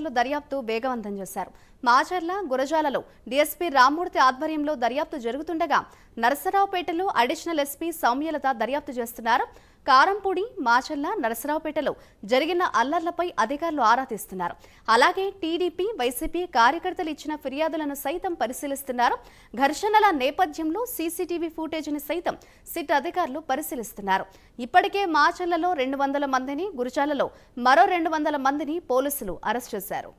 అధికారులు దర్యాప్తు వేగవంతం చేశారు. మాచర్ల, గురజాలలో డీఎస్పీ రామ్మూర్తి ఆధ్వర్యంలో దర్యాప్తు జరుగుతుండగా నరసరావుపేటలో అడిషనల్ ఎస్పీ సౌమ్యలత దర్యాప్తు చేస్తున్నారు. కారంపూడి, మాచర్ల, నరసరావుపేటలో జరిగిన అల్లర్లపై అధికారులు ఆరా తీస్తున్నారు. అలాగే టీడీపీ, వైసీపీ కార్యకర్తలు ఇచ్చిన ఫిర్యాదులను సైతం పరిశీలిస్తున్నారు. ఘర్షణల నేపథ్యంలో సీసీటీవీ ఫుటేజీని సైతం సిట్ అధికారులు పరిశీలిస్తున్నారు. ఇప్పటికే మాచర్లలో 200 మందిని, గురజాలలో మరో 200 మందిని పోలీసులు అరెస్ట్ చేశారు.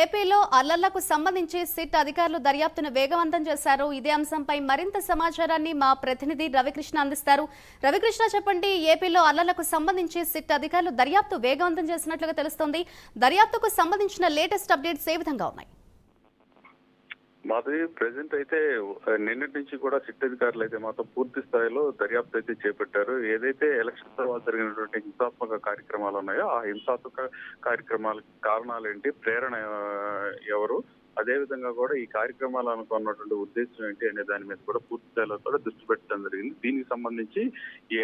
ఏపీలో అల్లర్లకు సంబంధించి సిట్ అధికారులు దర్యాప్తును వేగవంతం చేశారు. ఇదే అంశంపై మరింత సమాచారాన్ని మా ప్రతినిధి రవికృష్ణ అందిస్తారు. రవికృష్ణ, చెప్పండి, ఏపీలో అల్లర్లకు సంబంధించి సిట్ అధికారులు దర్యాప్తు వేగవంతం చేసినట్లుగా తెలుస్తోంది. దర్యాప్తుకు సంబంధించిన లేటెస్ట్ అప్డేట్స్ ఏ విధంగా ఉన్నాయి? మాది ప్రెసెంట్ అయితే నిన్నటి నుంచి కూడా సిట్ అధికారులు అయితే మాత్రం పూర్తి స్థాయిలో దర్యాప్తు అయితే చేపట్టారు. ఏదైతే ఎలక్షన్ తర్వాత జరిగినటువంటి హింసాత్మక కార్యక్రమాలు ఉన్నాయో ఆ హింసాత్మక కార్యక్రమాలకు కారణాలు ఏంటి, ప్రేరణ ఎవరు, అదే విధంగా కూడా ఈ కార్యక్రమాలు అనుకున్నటువంటి ఉద్దేశం ఏంటి అనే దాని మీద కూడా పూర్తి స్థాయిలో కూడా దృష్టి పెట్టడం జరిగింది. దీనికి సంబంధించి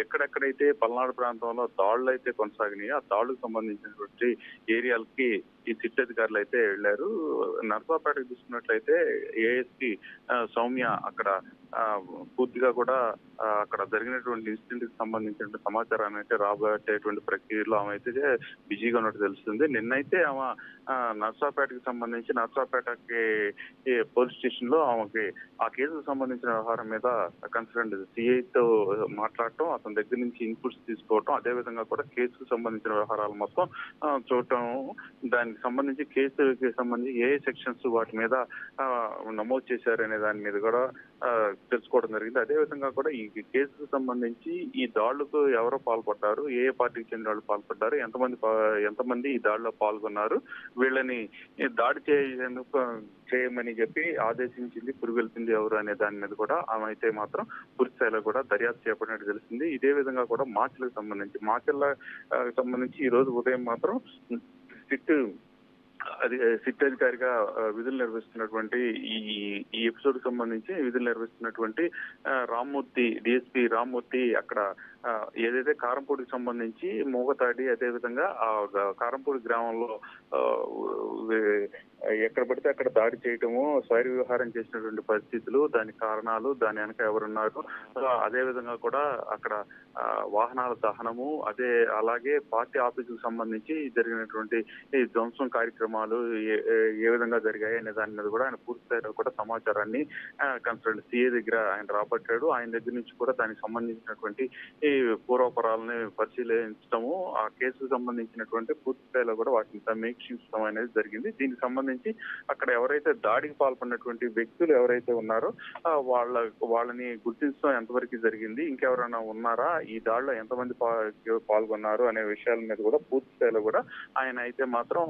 ఎక్కడెక్కడైతే పల్నాడు ప్రాంతంలో దాడులు అయితే కొనసాగినాయో ఆ దాడులకు సంబంధించినటువంటి ఏరియాలకి ఈ సిట్ అధికారులు అయితే వెళ్లారు. నర్సాపేటకు చూసుకున్నట్లయితే ఏఎస్పీ సౌమ్య అక్కడ పూర్తిగా కూడా అక్కడ జరిగినటువంటి ఇన్సిడెంట్ కి సంబంధించిన సమాచారాన్ని అయితే రాబట్టేటువంటి ప్రక్రియలో ఆమె అయితే బిజీగా ఉన్నట్టు తెలుస్తుంది. నిన్నైతే ఆమె నర్సాపేటకి సంబంధించి నర్సాపేటకి పోలీస్ స్టేషన్ లో ఆమెకి ఆ కేసుకు సంబంధించిన వ్యవహారం మీద కన్సర్న్ సిఐతో మాట్లాడటం, అతని దగ్గర నుంచి ఇన్పుట్స్ తీసుకోవటం, అదే విధంగా కూడా కేసుకు సంబంధించిన వ్యవహారాలు మొత్తం చూడటం, దానికి సంబంధించి కేసుకి సంబంధించి ఏ సెక్షన్స్ వాటి మీద నమోదు చేశారనే దాని మీద కూడా తెలుసుకోవడం జరిగింది. అదే విధంగా కూడా ఈ కేసుకు సంబంధించి ఈ దాడులకు ఎవరు పాల్పడ్డారు, ఏ పార్టీకి చెందిన వాళ్ళు పాల్పడ్డారు, ఎంతమంది ఈ దాడిలో పాల్గొన్నారు, వీళ్ళని దాడి చేయమని చెప్పి ఆదేశించింది, పురుగొల్పింది ఎవరు అనే దాని మీద కూడా ఆమె అయితే మాత్రం పూర్తి స్థాయిలో కూడా దర్యాప్తు చేపట్టినట్టు తెలిసింది. ఇదే విధంగా కూడా మాచర్లకు సంబంధించి ఈ రోజు ఉదయం మాత్రం సిట్ అధికారిగా విధులు నిర్వహిస్తున్నటువంటి ఈ ఎపిసోడ్ కి సంబంధించి విధులు నిర్వహిస్తున్నటువంటి రామ్మూర్తి, డిఎస్పీ రామ్మూర్తి అక్కడ ఏదైతే కారంపూడికి సంబంధించి మోగతాడి, అదే విధంగా ఆ కారంపూడి గ్రామంలో ఎక్కడ పడితే అక్కడ దాడి చేయటము, స్వైర విహారం చేసినటువంటి పరిస్థితులు, దాని కారణాలు, దాని వెనక ఎవరున్నారు, అదే విధంగా కూడా అక్కడ వాహనాల దహనము, అలాగే పార్టీ ఆఫీసుకు సంబంధించి జరిగినటువంటి ఈ ధ్వంసం కార్యక్రమాలు ఏ విధంగా జరిగాయి అనే దాని మీద కూడా ఆయన పూర్తి స్థాయిలో కూడా సమాచారాన్ని కన్సర్న్ సిఏ దగ్గర ఆయన రాబట్టాడు. ఆయన దగ్గర నుంచి కూడా దానికి సంబంధించినటువంటి ఈ పూర్వపరాలని పరిశీలించడము, ఆ కేసుకు సంబంధించినటువంటి పూర్తి స్థాయిలో కూడా వాటిని సమీక్షించడం అనేది జరిగింది. దీనికి సంబంధించి అక్కడ ఎవరైతే దాడికి పాల్పడినటువంటి వ్యక్తులు ఎవరైతే ఉన్నారో వాళ్ళని గుర్తించడం ఎంతవరకు జరిగింది, ఇంకెవరైనా ఉన్నారా, ఈ దాడిలో ఎంతమంది పాల్గొన్నారు అనే విషయాల మీద కూడా పూర్తి స్థాయిలో కూడా ఆయన అయితే మాత్రం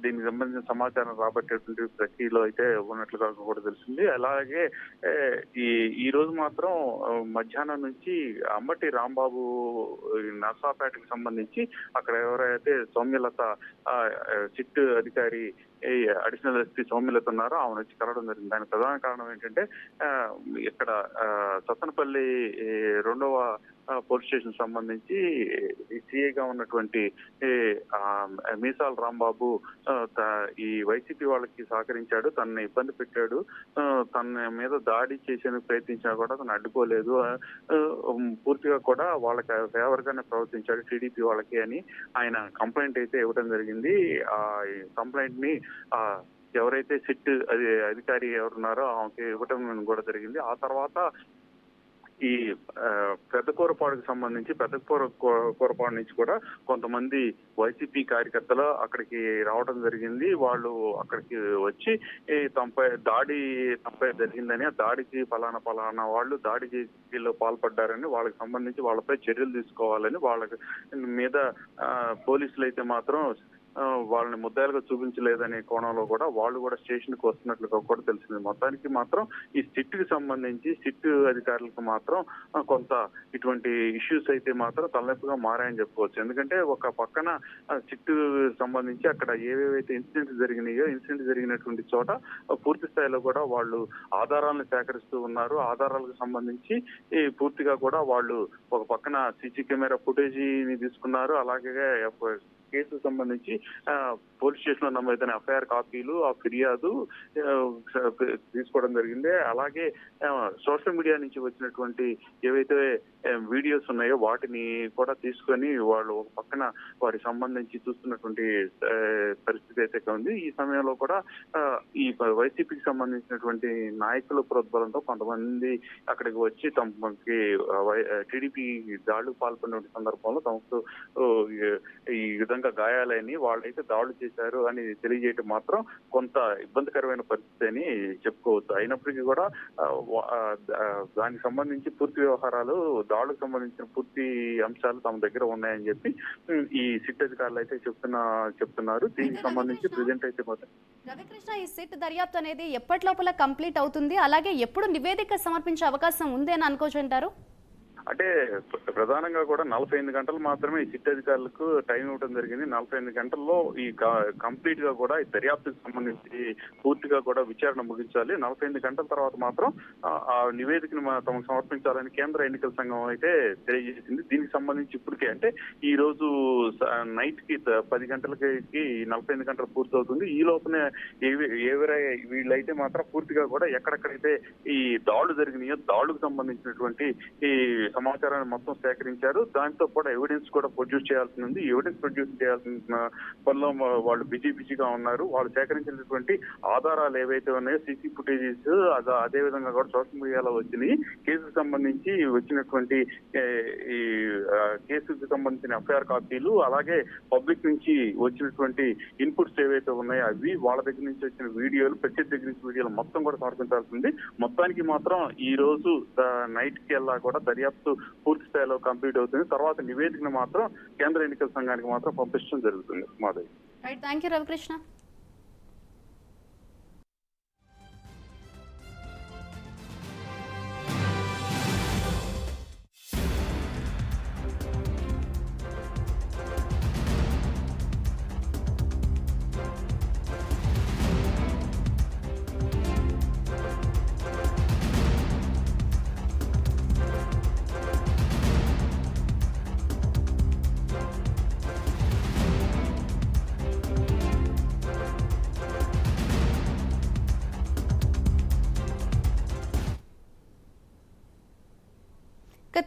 దీనికి సంబంధించిన సమాచారం రాబట్టేటువంటి ప్రక్రియలో అయితే ఉన్నట్లుగా కూడా తెలిసింది. అలాగే ఈ రోజు మాత్రం మధ్యాహ్నం నుంచి అమ్మటి రాంబాబు నర్సాపేటకి సంబంధించి అక్కడ ఎవరైతే సౌమ్యలత సిట్ అధికారి అడిషనల్ ఎస్పీ సౌమ్యలత ఉన్నారో ఆమె వచ్చి కలవడం జరిగింది. దానికి ప్రధాన కారణం ఏంటంటే ఇక్కడ సత్తనపల్లి 2వ పోలీస్ స్టేషన్ సంబంధించి సిఐగా ఉన్నటువంటి మీసాల రాంబాబు ఈ వైసీపీ వాళ్ళకి సహకరించాడు, తనని ఇబ్బంది పెట్టాడు, తన మీద దాడి చేసేందుకు ప్రయత్నించినా కూడా తను అడ్డుకోలేదు, పూర్తిగా కూడా వాళ్ళకి ఫేవర్ గానే ప్రవర్తించాడు టీడీపీ వాళ్ళకి అని ఆయన కంప్లైంట్ అయితే ఇవ్వడం జరిగింది. ఆ కంప్లైంట్ ని ఎవరైతే సిట్ అధికారి ఎవరున్నారో ఆమెకి ఇవ్వటం కూడా జరిగింది. ఆ తర్వాత ఈ పెద్దకూరపాడుకు సంబంధించి పెద్దకూరపాడు నుంచి కూడా కొంతమంది వైసీపీ కార్యకర్తలు అక్కడికి రావడం జరిగింది. వాళ్ళు అక్కడికి వచ్చి తమపై జరిగిందని, ఆ దాడికి ఫలానా వాళ్ళు దాడిలో పాల్పడ్డారని, వాళ్ళకి సంబంధించి వాళ్ళపై చర్యలు తీసుకోవాలని వాళ్ళ మీద పోలీసులు అయితే మాత్రం వాళ్ళని ముద్దాయిలుగా చూపించలేదనే కోణంలో కూడా వాళ్ళు కూడా స్టేషన్ కు వస్తున్నట్లుగా కూడా తెలిసింది. మొత్తానికి మాత్రం ఈ సిట్ కి సంబంధించి సిట్ అధికారులకు మాత్రం కొంత ఇటువంటి ఇష్యూస్ అయితే మాత్రం తలనొప్పిగా మారాయని చెప్పుకోవచ్చు. ఎందుకంటే ఒక పక్కన సిట్ సంబంధించి అక్కడ ఏవేవైతే ఇన్సిడెంట్స్ జరిగినాయో ఇన్సిడెంట్ జరిగినటువంటి చోట పూర్తి స్థాయిలో కూడా వాళ్ళు ఆధారాలను సేకరిస్తూ ఉన్నారు. ఆధారాలకు సంబంధించి పూర్తిగా కూడా వాళ్ళు ఒక పక్కన సీసీ కెమెరా ఫుటేజీని తీసుకున్నారు. అలాగే కేసుకు సంబంధించి పోలీస్ స్టేషన్ లో నమోదైన ఎఫ్ఐఆర్ కాపీలు, ఆ ఫిర్యాదు తీసుకోవడం జరిగింది. అలాగే సోషల్ మీడియా నుంచి వచ్చినటువంటి ఏవైతే వీడియోస్ ఉన్నాయో వాటిని కూడా తీసుకొని వాళ్ళు ఒక పక్కన వారికి సంబంధించి చూస్తున్నటువంటి పరిస్థితి అయితే ఉంది. ఈ సమయంలో కూడా ఈ వైసీపీకి సంబంధించినటువంటి నాయకుల ప్రోద్బలంతో కొంతమంది అక్కడికి వచ్చి తమకి టీడీపీ దాడులకు పాల్పడిన సందర్భంలో తమకు ఈ విధంగా గాయాలని వాళ్ళైతే దాడులు చేశారు అని తెలియజేయటం మాత్రం కొంత ఇబ్బందికరమైన పరిస్థితి అని చెప్పుకోవచ్చు. అయినప్పటికీ కూడా దానికి సంబంధించి పూర్తి వ్యవహారాలు, దాడులకు సంబంధించిన పూర్తి అంశాలు తమ దగ్గర ఉన్నాయని చెప్పి ఈ సిట్ అధికారులు అయితే చెప్తున్నారు. దీనికి సంబంధించి ప్రెజెంట్ అయితే మాత్రం రవికృష్ణ, ఈ సిట్ దర్యాప్తు అనేది ఎప్పటిలోపల కంప్లీట్ అవుతుంది, అలాగే ఎప్పుడు నివేదిక సమర్పించే అవకాశం ఉంది అని అనుకోవచ్చు అంటారు? అంటే ప్రధానంగా కూడా 48 గంటలు మాత్రమే ఈ సిట్ అధికారులకు టైం ఇవ్వడం జరిగింది. 48 గంటల్లో ఈ కంప్లీట్ గా కూడా ఈ దర్యాప్తుకు సంబంధించి పూర్తిగా కూడా విచారణ ముగించాలి. 48 గంటల తర్వాత మాత్రం ఆ నివేదికను తమకు సమర్పించాలని కేంద్ర ఎన్నికల సంఘం అయితే తెలియజేసింది. దీనికి సంబంధించి ఇప్పటికే అంటే ఈ రోజు నైట్ కి 10 గంటలకి 48 గంటలు పూర్తవుతుంది. ఈ లోపలే వీళ్ళైతే మాత్రం పూర్తిగా కూడా ఎక్కడెక్కడైతే ఈ దాడులు జరిగినాయో దాడులకు సంబంధించినటువంటి ఈ సమాచారాన్ని మొత్తం సేకరించారు. దాంతో కూడా ఎవిడెన్స్ కూడా ప్రొడ్యూస్ చేయాల్సి ఉంది. ఎవిడెన్స్ ప్రొడ్యూస్ చేయాల్సిన పనిలో వాళ్ళు బిజీగా ఉన్నారు. వాళ్ళు సేకరించినటువంటి ఆధారాలు ఏవైతే ఉన్నాయో సీసీ ఫుటేజెస్, అదే విధంగా కూడా సోషల్ మీడియాలో వచ్చినాయి. కేసుకు సంబంధించి వచ్చినటువంటి ఈ కేసుకు సంబంధించిన ఎఫ్ఐఆర్ కాపీలు, అలాగే పబ్లిక్ నుంచి వచ్చినటువంటి ఇన్పుట్స్ ఏవైతే ఉన్నాయో అవి, వాళ్ళ దగ్గర నుంచి వచ్చిన వీడియోలు, ప్రత్యేక దగ్గర నుంచి వీడియోలు మొత్తం కూడా సమర్పించాల్సి ఉంది. మొత్తానికి మాత్రం ఈ రోజు నైట్ కి వెళ్ళా కూడా దర్యాప్తు పూర్తి స్థాయిలో కంప్లీట్ అవుతుంది. తర్వాత నివేదికను మాత్రం కేంద్ర ఎన్నికల సంఘానికి మాత్రం పంపించడం జరుగుతుంది. Madhavi. Right, thank you Ravikrishna.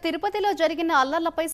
తిరుపతిలో జరిగిన అల్లర్లపై